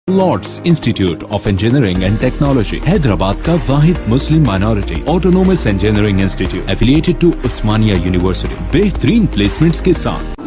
Lord's institute of engineering and technology Hyderabad का वाहिद मुस्लिम minority autonomous engineering institute affiliated to Osmania university बेहतरीन placements के साथ।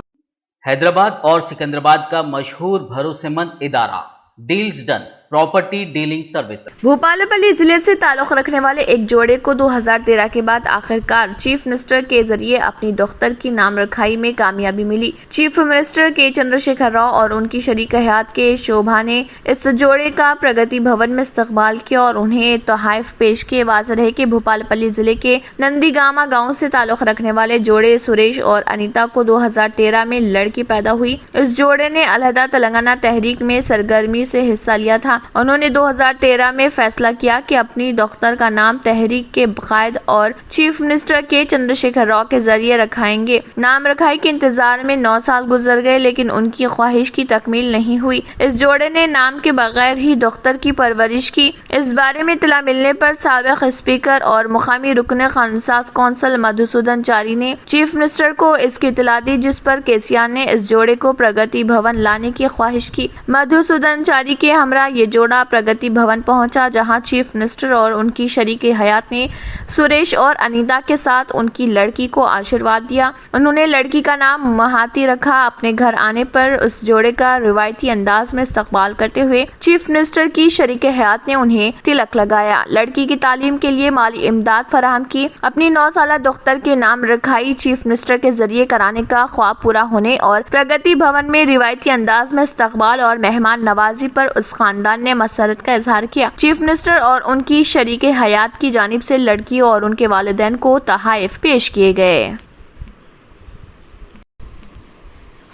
हैदराबाद और सिकंदराबाद का मशहूर भरोसेमंद इदारा deals done property dealing service. Bhupalpally जिले से ताल्लुक रखने वाले एक जोड़े को 2013 के बाद आखिरकार चीफ मिनिस्टर के जरिए अपनी दफ्तर की नाम रखाई में कामयाबी मिली। चीफ मिनिस्टर के चंद्रशेखर राव और उनकी शरीक हयात के शोभा ने इस जोड़े का प्रगति भवन में इस्तकबाल किया और उन्हें तोहफे पेश किए। वाज़ेह है कि भोपालपल्ली जिले के नंदीगामा गाँव से ताल्लुक रखने वाले जोड़े सुरेश और अनीता को 2013 में लड़की पैदा हुई। इस जोड़े ने अलहदा तेलंगाना तहरीक में सरगर्मी से हिस्सा लिया था। उन्होंने 2013 में फैसला किया कि अपनी दफ्तर का नाम तहरीक के कायद और चीफ मिनिस्टर के चंद्रशेखर राव के जरिए रखाएंगे। नाम रखाई के इंतजार में 9 साल गुजर गए, लेकिन उनकी ख्वाहिश की तकमील नहीं हुई। इस जोड़े ने नाम के बगैर ही दफ्तर की परवरिश की। इस बारे में इत्तला मिलने पर साबिक स्पीकर और मुकामी रुकन कानूनसाज कौंसिल मधुसूदन चारी ने चीफ मिनिस्टर को इसकी इत्तला दी, जिस पर केसीआर ने इस जोड़े को प्रगति भवन लाने की ख्वाहिश की। मधुसूदन चारी के हमरा ये जोड़ा प्रगति भवन पहुंचा, जहां चीफ मिनिस्टर और उनकी शरीके हयात ने सुरेश और अनीता के साथ उनकी लड़की को आशीर्वाद दिया। उन्होंने लड़की का नाम महाती रखा। अपने घर आने पर उस जोड़े का रिवायती अंदाज में इस्तकबाल करते हुए चीफ मिनिस्टर की शरीके हयात ने उन्हें तिलक लगाया। लड़की की तालीम के लिए माली इमदाद फराहम की। अपनी 9 साला दख्तर के नाम रखाई चीफ मिनिस्टर के जरिए कराने का ख्वाब पूरा होने और प्रगति भवन में रिवायती अंदाज में इस्तकबाल और मेहमान नवाजी पर उस खानदान ने मसरत का इजहार किया। चीफ मिनिस्टर और उनकी शरीके हयात की जानिब से लड़की और उनके वालिदैन को तोहफे पेश किए गए।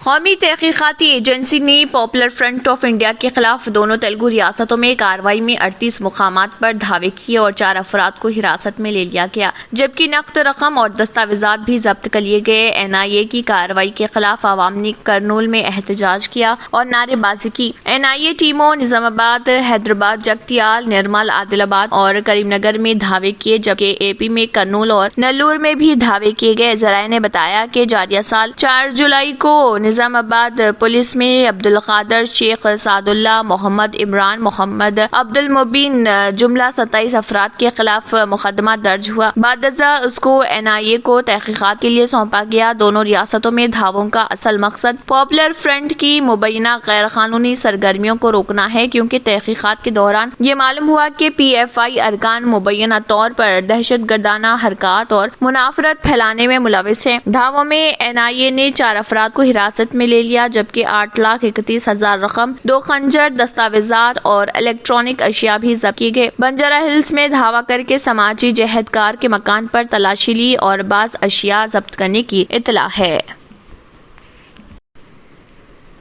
कौमी तहकीकाती एजेंसी ने पॉपुलर फ्रंट ऑफ इंडिया के खिलाफ दोनों तेलुगु रियासतों में कार्रवाई में 38 मुकामात पर धावे किए और 4 अफराद को हिरासत में ले लिया गया, जबकि नकद रकम और दस्तावेजात भी जब्त कर लिए गए। NIA की कार्रवाई के खिलाफ आवाम ने करनूल में एहतजाज किया और नारेबाजी की। NIA टीमों निजामाबाद, हैदराबाद, जगतियाल, निर्मल, आदिलाबाद और करीमनगर में धावे किए, जबकि AP में करनूल और नल्लूर में भी धावे किए गए। जराये ने बताया कि जारिया साल 4 जुलाई को निजामाबाद पुलिस में अब्दुल कादर, शेख सादुल्ला, मोहम्मद इमरान, मोहम्मद अब्दुल मुबीन जुमला 27 अफराद के खिलाफ मुकदमा दर्ज हुआ। बादजा उसको NIA को तहकीकात के लिए सौंपा गया। दोनों रियासतों में धावों का असल मकसद पॉपुलर फ्रंट की मुबैना गैर कानूनी सरगर्मियों को रोकना है, क्योंकि तहकीकात के दौरान ये मालूम हुआ कि PFI अरकान मुबैना तौर पर दहशत गर्दाना हरकत और मुनाफरत फैलाने में मुलविस है। धावों में NIA ने 4 अफराद को हिरासत में ले लिया, जबकि 8,31,000 रकम, 2 खंजर, दस्तावेजात और इलेक्ट्रॉनिक अशिया भी जब्त किए गए। बंजारा हिल्स में धावा करके समाजी जहदकार के मकान पर तलाशी ली और बाज अशिया जब्त करने की इत्तला है।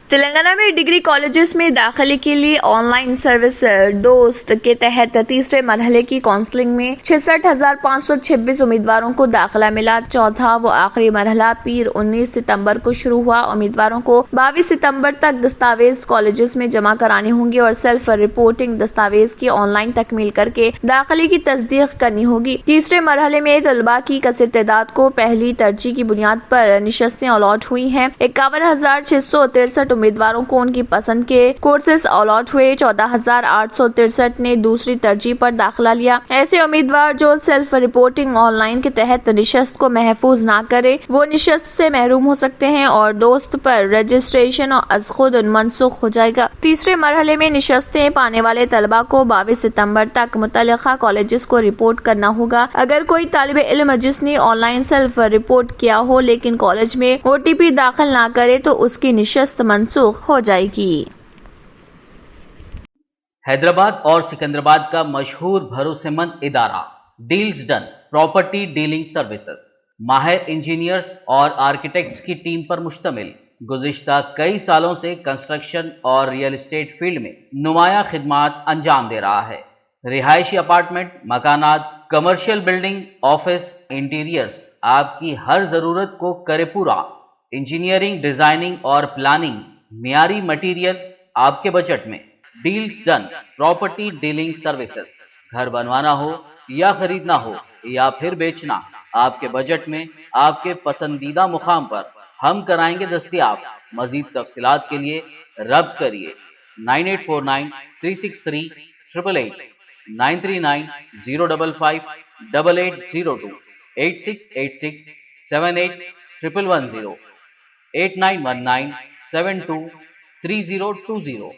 तेलंगाना में डिग्री कॉलेजेस में दाखिले के लिए ऑनलाइन सर्विस दोस्त के तहत तीसरे मरहले की काउंसलिंग में 66,526 उम्मीदवारों को दाखिला मिला। चौथा व आखिरी मरहला पीर 19 सितंबर को शुरू हुआ। उम्मीदवारों को 22 सितंबर तक दस्तावेज कॉलेजेस में जमा कराने होंगे और सेल्फ रिपोर्टिंग दस्तावेज की ऑनलाइन तकमील करके दाखिले की तस्दीक करनी होगी। तीसरे मरहले में तलबा की कसीर तादाद को पहली तरजीह की बुनियाद पर निशस्तें अलॉट हुई हैं। 51,663 उम्मीदवारों को उनकी पसंद के कोर्सेज अलॉट हुए। 14,863 ने दूसरी तरजीह पर दाखिला लिया। ऐसे उम्मीदवार जो सेल्फ रिपोर्टिंग ऑनलाइन के तहत निशस्त को महफूज ना करे, वो निशस्त से महरूम हो सकते हैं और दोस्त पर रजिस्ट्रेशन और अज खुद मनसूख हो जाएगा। तीसरे मरहले में निशस्तें पाने वाले तलबा को 22 सितंबर तक मुतल्लिका कॉलेजेस को रिपोर्ट करना होगा। अगर कोई तालिब इल्म जिसने ऑनलाइन सेल्फ रिपोर्ट किया हो लेकिन कॉलेज में OTP दाखिल ना करे, तो उसकी निशस्त मनसूख हो जाएगी। हैदराबाद और सिकंदराबाद का मशहूर भरोसेमंद इदारा deals done property dealing services माहिर इंजीनियर्स और आर्किटेक्ट्स की टीम पर मुश्तमिल गुज़िश्ता कई सालों से कंस्ट्रक्शन और रियल एस्टेट फील्ड में नुमाया खिदमात अंजाम दे रहा है। रिहायशी अपार्टमेंट, मकानात, कमर्शियल बिल्डिंग, ऑफिस, इंटीरियर्स, आपकी हर जरूरत को करे पूरा। इंजीनियरिंग, डिजाइनिंग और प्लानिंग, मियारी मटेरियल आपके बजट में। Deals done property dealing services. घर बनवाना हो या खरीदना हो या फिर बेचना, आपके बजट में, आपके पसंदीदा मुकाम पर हम कराएंगे दस्तयाब। मजीद तफसीलात के लिए रब्त करिए 9849-363-888, 939-055-8802, 8686-78-110, 8919-72-3020.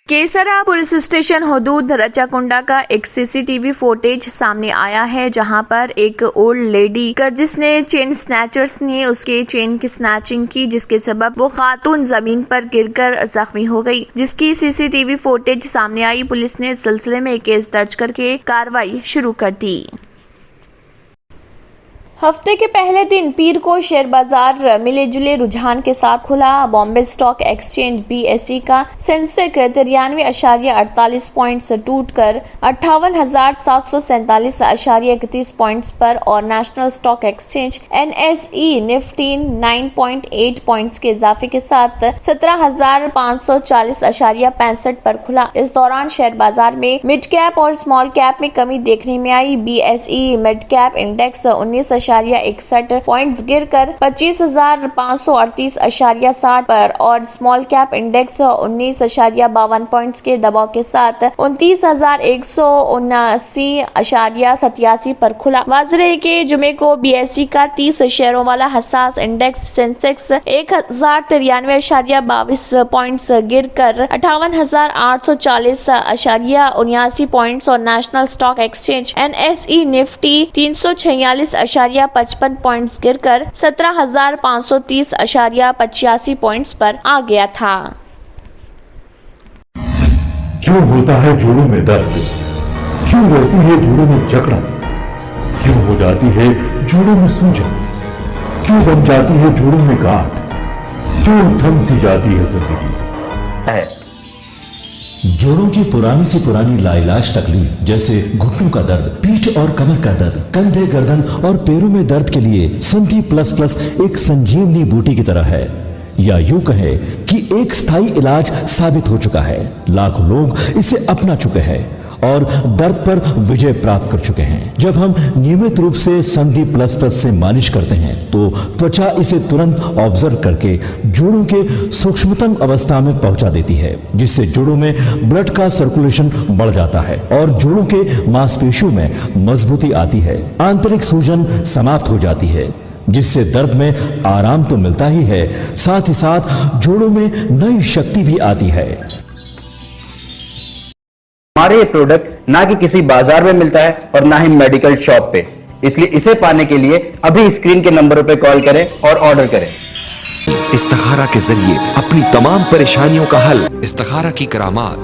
केसरा पुलिस स्टेशन हदूद रचाकुंडा का एक सीसीटीवी फुटेज सामने आया है, जहां पर एक ओल्ड लेडी का जिसने चेन स्नैचर्स ने उसके चेन की स्नैचिंग की, जिसके सबब वो खातून जमीन पर गिरकर जख्मी हो गई, जिसकी सीसीटीवी फुटेज सामने आई। पुलिस ने इस सिलसिले में केस दर्ज करके कार्रवाई शुरू कर दी। हफ्ते के पहले दिन पीर को शेयर बाजार मिले जुले रुझान के साथ खुला। बॉम्बे स्टॉक एक्सचेंज BSE का सेंसेक्स 93.48 पॉइंट्स टूटकर 58,747.31 पॉइंट्स पर और national stock exchange NSE Nifty 9.8 points के इजाफे के साथ 17,540.65 पर खुला। इस दौरान शेयर बाजार में मिड कैप और स्मॉल कैप में कमी देखने में आई। BSE mid cap index 19.61 points गिरकर 25,538.60 पर और स्मॉल कैप इंडेक्स 19.52 पॉइंट्स के दबाव के साथ 29,179.87 पर खुला। वाज़ेह है कि जुमे को BSE का 30 शेयरों वाला हसास इंडेक्स सेंसेक्स 1,093.22 पॉइंट्स गिरकर 58,840.79 पॉइंट्स और national stock exchange NSE Nifty 346.55 points गिरकर 17,530.85 पॉइंट्स पर आ गया था। क्यों होता है जोड़ों में दर्द, क्यों रहती है जोड़ों में जकड़न, क्यों हो जाती है जोड़ों में सूजन, क्यों बन जाती है जोड़ों में गांठ, क्यों थम सी जाती है जिंदगी। जोड़ों की पुरानी से पुरानी लाइलाज तकलीफ जैसे घुटनों का दर्द, पीठ और कमर का दर्द, कंधे, गर्दन और पैरों में दर्द के लिए संधि प्लस प्लस एक संजीवनी बूटी की तरह है, या यूं कहे कि एक स्थायी इलाज साबित हो चुका है। लाखों लोग इसे अपना चुके हैं और दर्द पर विजय प्राप्त कर चुके हैं। जब हम नियमित रूप से संधि प्लस प्लस से मालिश करते हैं तो त्वचा इसे तुरंत ऑब्जर्व करके जोड़ों के सूक्ष्मतम अवस्था में पहुंचा देती है, जिससे जोड़ों में ब्लड का सर्कुलेशन बढ़ जाता है और जोड़ों के मांसपेशियों में मजबूती आती है। आंतरिक सूजन समाप्त हो जाती है, जिससे दर्द में आराम तो मिलता ही है, साथ ही साथ जोड़ों में नई शक्ति भी आती है। हमारे ये प्रोडक्ट ना कि किसी बाजार में मिलता है और ना ही मेडिकल शॉप पे, इसलिए इसे पाने के लिए अभी स्क्रीन के नंबरों पे कॉल करें और ऑर्डर करें। इस्तिखारा के जरिए अपनी तमाम परेशानियों का हल। इस्तिखारा की करामात,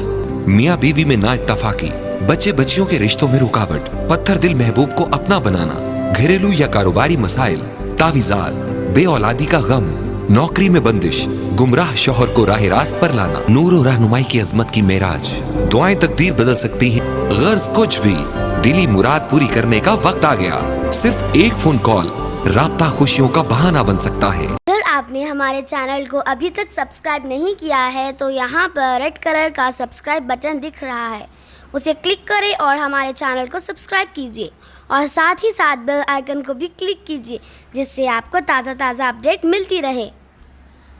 मियाँ बीवी में नाइत्तफाकी, बच्चे बच्चियों के रिश्तों में रुकावट, पत्थर दिल महबूब को अपना बनाना, घरेलू या कारोबारी मसाइल, तावीज़ात, बे औलादी का गम, नौकरी में बंदिश, गुमराह शौहर को राह रास्त पर लाना, नूर और रहनुमाई की अजमत की मेराज। दुआएं तकदीर बदल सकती हैं, गर्ज कुछ भी, दिली मुराद पूरी करने का वक्त आ गया। सिर्फ एक फोन कॉल, राब्ता खुशियों का बहाना बन सकता है। अगर आपने हमारे चैनल को अभी तक सब्सक्राइब नहीं किया है तो यहाँ पर रेड कलर का सब्सक्राइब बटन दिख रहा है, उसे क्लिक करें और हमारे चैनल को सब्सक्राइब कीजिए और साथ ही साथ बेल आइकन को भी क्लिक कीजिए, जिससे आपको ताज़ा अपडेट मिलती रहे।